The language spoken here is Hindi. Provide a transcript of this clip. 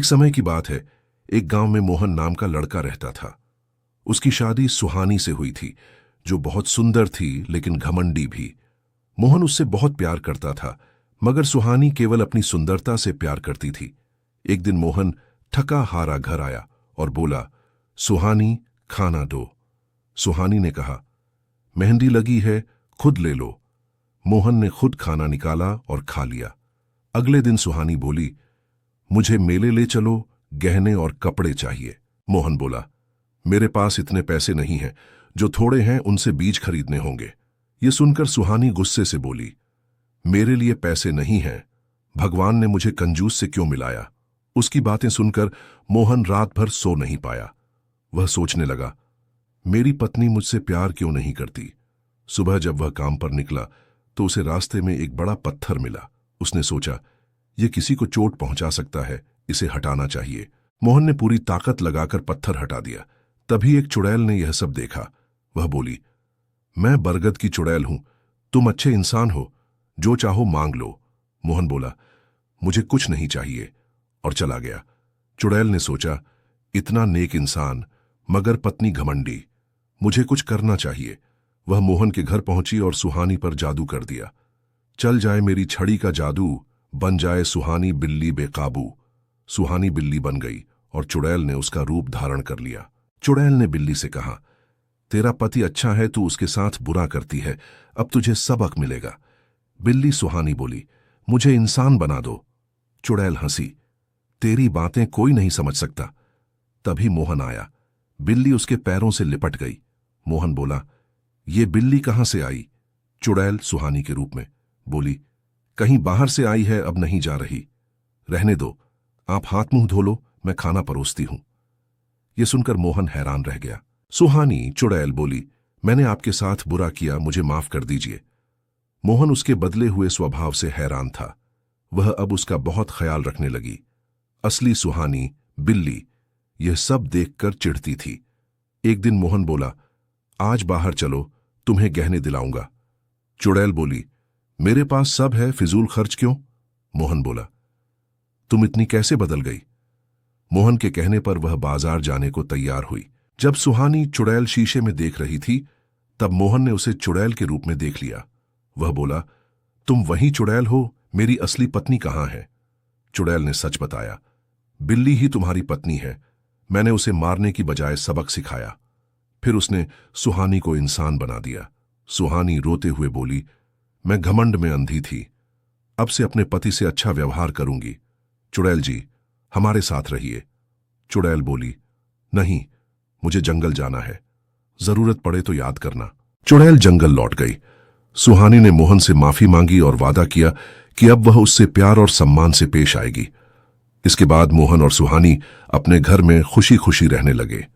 एक समय की बात है, एक गांव में मोहन नाम का लड़का रहता था। उसकी शादी सुहानी से हुई थी, जो बहुत सुंदर थी लेकिन घमंडी भी। मोहन उससे बहुत प्यार करता था, मगर सुहानी केवल अपनी सुंदरता से प्यार करती थी। एक दिन मोहन थका हारा घर आया और बोला, सुहानी, खाना दो। सुहानी ने कहा, मेहंदी लगी है, खुद ले लो। मोहन ने खुद खाना निकाला और खा लिया। अगले दिन सुहानी बोली, मुझे मेले ले चलो, गहने और कपड़े चाहिए। मोहन बोला, मेरे पास इतने पैसे नहीं हैं, जो थोड़े हैं उनसे बीज खरीदने होंगे। ये सुनकर सुहानी गुस्से से बोली, मेरे लिए पैसे नहीं हैं, भगवान ने मुझे कंजूस से क्यों मिलाया। उसकी बातें सुनकर मोहन रात भर सो नहीं पाया। वह सोचने लगा, मेरी पत्नी मुझसे प्यार क्यों नहीं करती। सुबह जब वह काम पर निकला तो उसे रास्ते में एक बड़ा पत्थर मिला। उसने सोचा, यह किसी को चोट पहुंचा सकता है, इसे हटाना चाहिए। मोहन ने पूरी ताकत लगाकर पत्थर हटा दिया। तभी एक चुड़ैल ने यह सब देखा। वह बोली, मैं बरगद की चुड़ैल हूं, तुम अच्छे इंसान हो, जो चाहो मांग लो। मोहन बोला, मुझे कुछ नहीं चाहिए, और चला गया। चुड़ैल ने सोचा, इतना नेक इंसान मगर पत्नी घमंडी, मुझे कुछ करना चाहिए। वह मोहन के घर पहुंची और सुहानी पर जादू कर दिया। चल जाए मेरी छड़ी का जादू, बन जाए सुहानी बिल्ली बेकाबू। सुहानी बिल्ली बन गई और चुड़ैल ने उसका रूप धारण कर लिया। चुड़ैल ने बिल्ली से कहा, तेरा पति अच्छा है, तू उसके साथ बुरा करती है, अब तुझे सबक मिलेगा। बिल्ली सुहानी बोली, मुझे इंसान बना दो। चुड़ैल हंसी, तेरी बातें कोई नहीं समझ सकता। तभी मोहन आया। बिल्ली उसके पैरों से लिपट गई। मोहन बोला, ये बिल्ली कहां से आई। चुड़ैल सुहानी के रूप में बोली, कहीं बाहर से आई है, अब नहीं जा रही। रहने दो, आप हाथ मुंह धो लो, मैं खाना परोसती हूं। यह सुनकर मोहन हैरान रह गया। सुहानी चुड़ैल बोली, मैंने आपके साथ बुरा किया, मुझे माफ कर दीजिए। मोहन उसके बदले हुए स्वभाव से हैरान था। वह अब उसका बहुत ख्याल रखने लगी। असली सुहानी बिल्ली यह सब देखकर चिढ़ती थी। एक दिन मोहन बोला, आज बाहर चलो, तुम्हें गहने दिलाऊंगा। चुड़ैल बोली, मेरे पास सब है, फिजूल खर्च क्यों। मोहन बोला, तुम इतनी कैसे बदल गई। मोहन के कहने पर वह बाजार जाने को तैयार हुई। जब सुहानी चुड़ैल शीशे में देख रही थी, तब मोहन ने उसे चुड़ैल के रूप में देख लिया। वह बोला, तुम वही चुड़ैल हो, मेरी असली पत्नी कहाँ है। चुड़ैल ने सच बताया, बिल्ली ही तुम्हारी पत्नी है, मैंने उसे मारने की बजाय सबक सिखाया। फिर उसने सुहानी को इंसान बना दिया। सुहानी रोते हुए बोली, मैं घमंड में अंधी थी, अब से अपने पति से अच्छा व्यवहार करूंगी। चुड़ैल जी, हमारे साथ रहिए। चुड़ैल बोली, नहीं, मुझे जंगल जाना है, जरूरत पड़े तो याद करना। चुड़ैल जंगल लौट गई। सुहानी ने मोहन से माफी मांगी और वादा किया कि अब वह उससे प्यार और सम्मान से पेश आएगी। इसके बाद मोहन और सुहानी अपने घर में खुशी खुशी रहने लगे।